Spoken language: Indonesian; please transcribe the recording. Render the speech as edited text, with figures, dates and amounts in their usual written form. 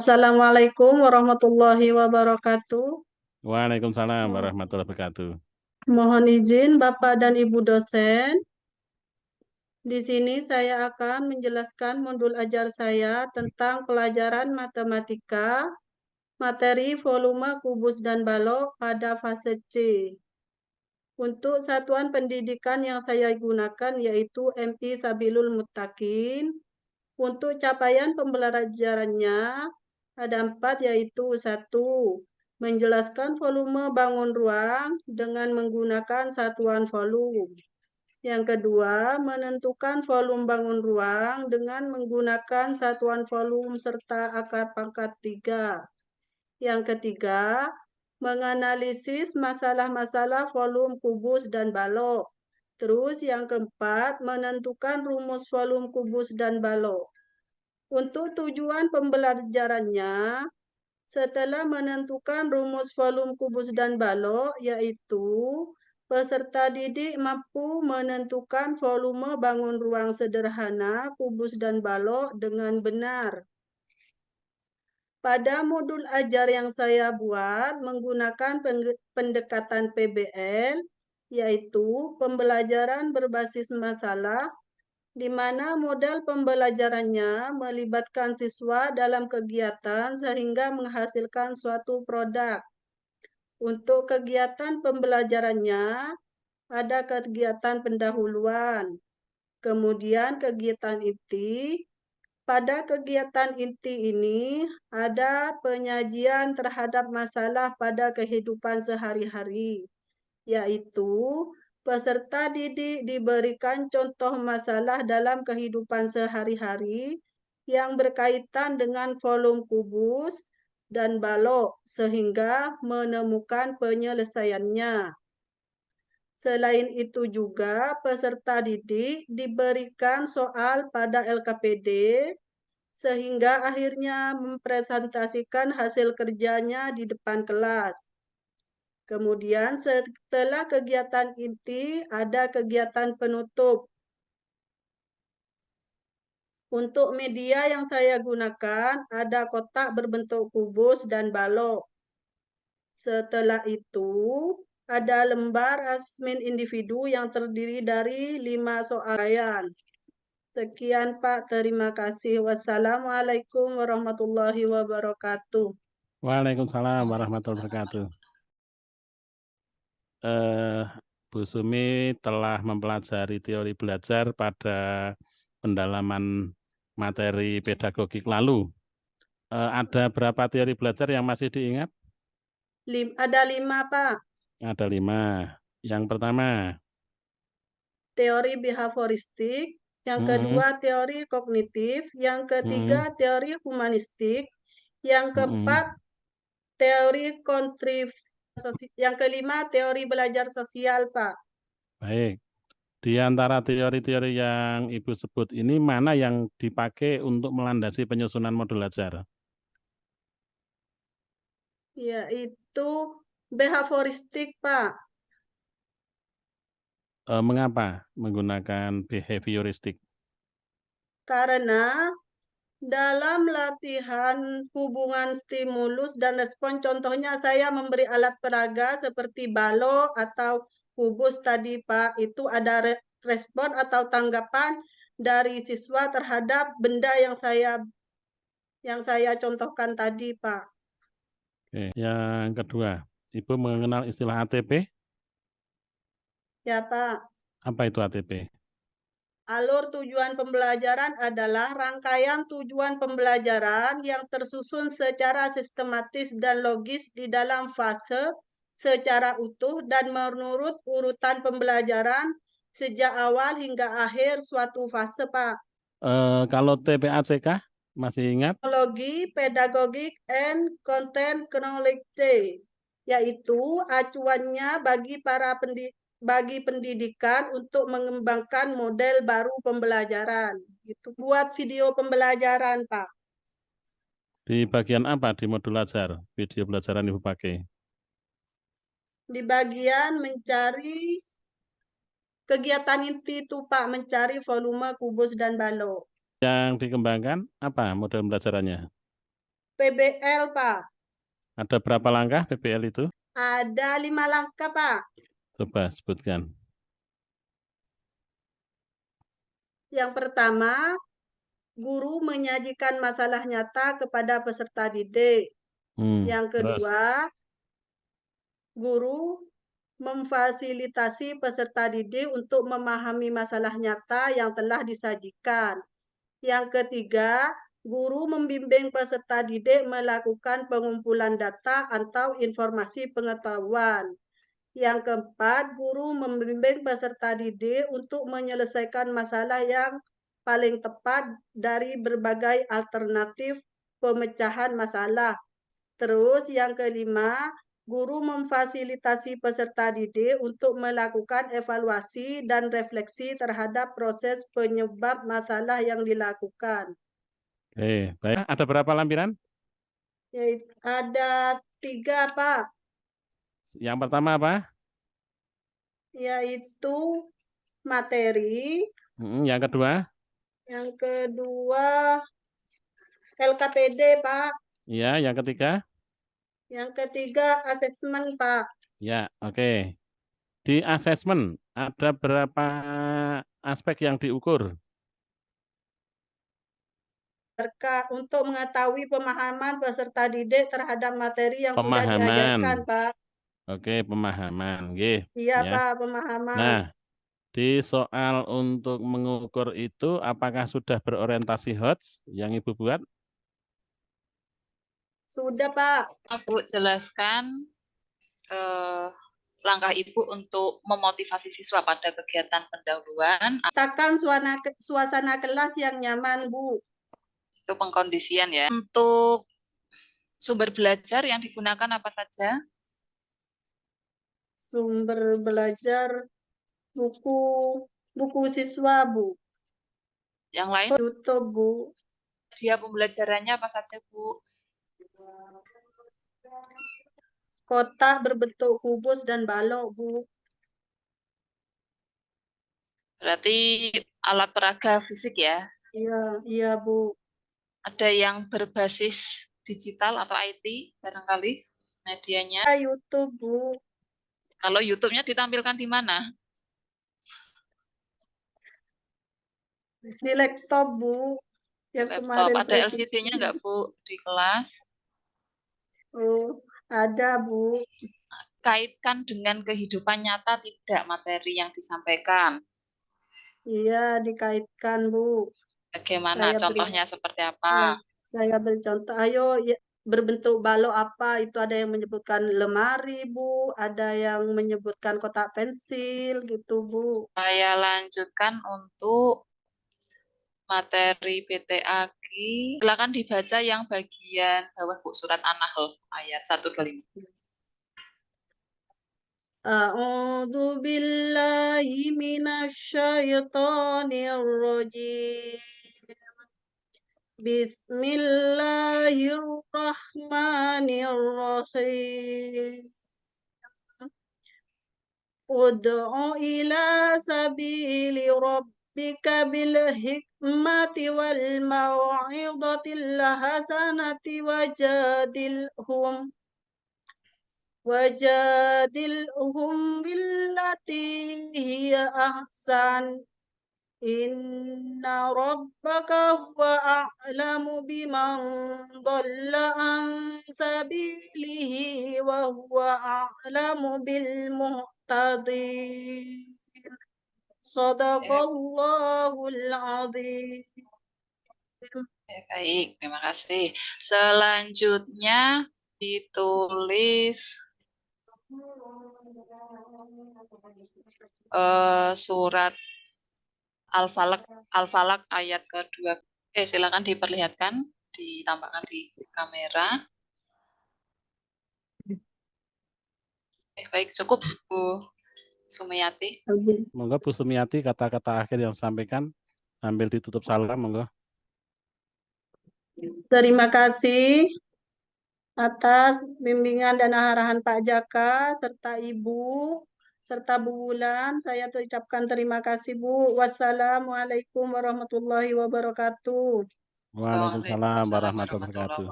Assalamualaikum warahmatullahi wabarakatuh. Waalaikumsalam warahmatullahi wabarakatuh. Mohon izin Bapak dan Ibu dosen. Di sini saya akan menjelaskan modul ajar saya tentang pelajaran matematika, materi volume kubus dan balok pada fase C. Untuk satuan pendidikan yang saya gunakan yaitu MI Sabilul Muttaqin. Untuk capaian pembelajarannya ada 4, yaitu 1. Menjelaskan volume bangun ruang dengan menggunakan satuan volume. Yang kedua, menentukan volume bangun ruang dengan menggunakan satuan volume serta akar pangkat 3. Yang ketiga, menganalisis masalah-masalah volume kubus dan balok. Terus yang keempat, menentukan rumus volume kubus dan balok. Untuk tujuan pembelajarannya, setelah menentukan rumus volume kubus dan balok, yaitu peserta didik mampu menentukan volume bangun ruang sederhana, kubus dan balok dengan benar. Pada modul ajar yang saya buat menggunakan pendekatan PBL, yaitu pembelajaran berbasis masalah, di mana modal pembelajarannya melibatkan siswa dalam kegiatan sehingga menghasilkan suatu produk. Untuk kegiatan pembelajarannya, ada kegiatan pendahuluan, kemudian kegiatan inti. Pada kegiatan inti ini, ada penyajian terhadap masalah pada kehidupan sehari-hari, yaitu peserta didik diberikan contoh masalah dalam kehidupan sehari-hari yang berkaitan dengan volume kubus dan balok sehingga menemukan penyelesaiannya. Selain itu juga peserta didik diberikan soal pada LKPD sehingga akhirnya mempresentasikan hasil kerjanya di depan kelas. Kemudian setelah kegiatan inti ada kegiatan penutup. Untuk media yang saya gunakan ada kotak berbentuk kubus dan balok. Setelah itu ada lembar asesmen individu yang terdiri dari 5 soalan. Sekian Pak, terima kasih. Wassalamualaikum warahmatullahi wabarakatuh. Waalaikumsalam warahmatullahi wabarakatuh. Bu Sumi telah mempelajari teori belajar pada pendalaman materi pedagogik lalu. Ada berapa teori belajar yang masih diingat? Ada 5 Pak. Ada 5. Yang pertama, Teori behavioristik, yang kedua teori kognitif, yang ketiga teori humanistik, yang keempat teori yang kelima teori belajar sosial, Pak. baik. Di antara teori-teori yang Ibu sebut ini, mana yang dipakai untuk melandasi penyusunan modul ajar? Yaitu behavioristik, Pak. Mengapa menggunakan behavioristik? Karena dalam latihan hubungan stimulus dan respon, contohnya saya memberi alat peraga seperti balok atau kubus tadi, Pak, itu ada respon atau tanggapan dari siswa terhadap benda yang saya contohkan tadi, Pak. Oke. Yang kedua, Ibu mengenal istilah ATP? Ya, Pak. Apa itu ATP? Alur tujuan pembelajaran adalah rangkaian tujuan pembelajaran yang tersusun secara sistematis dan logis di dalam fase secara utuh dan menurut urutan pembelajaran sejak awal hingga akhir suatu fase, Pak. Kalau TPACK masih ingat? Teknologi, pedagogik, and content knowledge, yaitu acuannya bagi pendidikan untuk mengembangkan model baru pembelajaran. Itu buat video pembelajaran, Pak. Di bagian apa di modul ajar video pelajaran Ibu pakai? Di bagian mencari kegiatan inti itu, Pak, mencari volume kubus dan balok. Yang dikembangkan apa model pembelajarannya? PBL, Pak. Ada berapa langkah PBL itu? Ada 5 langkah, Pak. Coba sebutkan. Yang pertama, guru menyajikan masalah nyata kepada peserta didik. Yang Terus, kedua, guru memfasilitasi peserta didik untuk memahami masalah nyata yang telah disajikan. Yang ketiga, guru membimbing peserta didik melakukan pengumpulan data atau informasi pengetahuan. Yang keempat, guru membimbing peserta didik untuk menyelesaikan masalah yang paling tepat dari berbagai alternatif pemecahan masalah. Terus yang kelima, guru memfasilitasi peserta didik untuk melakukan evaluasi dan refleksi terhadap proses penyebab masalah yang dilakukan. baik. Ada berapa lampiran? Ada 3, Pak, Yang pertama apa? yaitu materi, Yang kedua? yang kedua LKPD, Pak, Ya, yang ketiga? yang ketiga asesmen, Pak. Ya, oke. Di asesmen ada berapa aspek yang diukur? Untuk mengetahui pemahaman peserta didik terhadap materi yang sudah Pemahaman. diajarkan, Pak. Oke, pemahaman. Nggih, Iya, ya. Pak, pemahaman. Nah, di soal untuk mengukur itu apakah sudah berorientasi HOTS yang Ibu buat? Sudah, Pak. Bu, jelaskan langkah Ibu untuk memotivasi siswa pada kegiatan pendahuluan. Ciptakan suasana kelas yang nyaman, Bu. Itu pengkondisian ya. Untuk sumber belajar yang digunakan apa saja? Sumber belajar buku siswa, Bu. Yang lain? YouTube, Bu. Dia pembelajarannya apa saja, Bu? Kotak berbentuk kubus dan balok, Bu. Berarti alat peraga fisik ya? Iya, iya, Bu. Ada yang berbasis digital atau IT barangkali medianya? YouTube, Bu. Kalau YouTube-nya ditampilkan di mana? Di laptop, Bu. Yang Laptop. kemarin Ada LCD-nya nggak, Bu, di kelas? Oh, ada, Bu. Kaitkan dengan kehidupan nyata tidak materi yang disampaikan. Iya, dikaitkan, Bu. Bagaimana? Saya Contohnya seperti apa? Ya, saya beri contoh. Ayo, ya, berbentuk balok apa? Itu ada yang menyebutkan lemari, Bu. Ada yang menyebutkan kotak pensil, gitu, Bu. Saya lanjutkan untuk materi PTAG. Silakan dibaca yang bagian bawah, Bu, surat An-Nahl ayat 125. A'udzu billahi minasyaitonir rajim. Bismillahirrahmanirrahim. Ud'u ila sabili rabbika bil hikmati wal mau'izatil hasanati wajadilhum billati hiya ahsan. Inna rabbaka huwa a'lamu biman dhalla an sabilihi wa huwa a'lamu bil muhtadin. Sadaqallahul azim. Ya, baik, terima kasih. Selanjutnya ditulis surat Al-Falaq ayat kedua. Silakan diperlihatkan, ditampakkan di kamera. Baik, cukup Bu Sumiati. Monggo Bu Sumiati, kata-kata akhir yang disampaikan sambil ditutup salam, monggo. Terima kasih atas bimbingan dan arahan Pak Jaka serta Ibu serta Bu Wulan. Saya ucapkan terima kasih, Bu. Wassalamualaikum warahmatullahi wabarakatuh. Waalaikumsalam warahmatullahi wabarakatuh.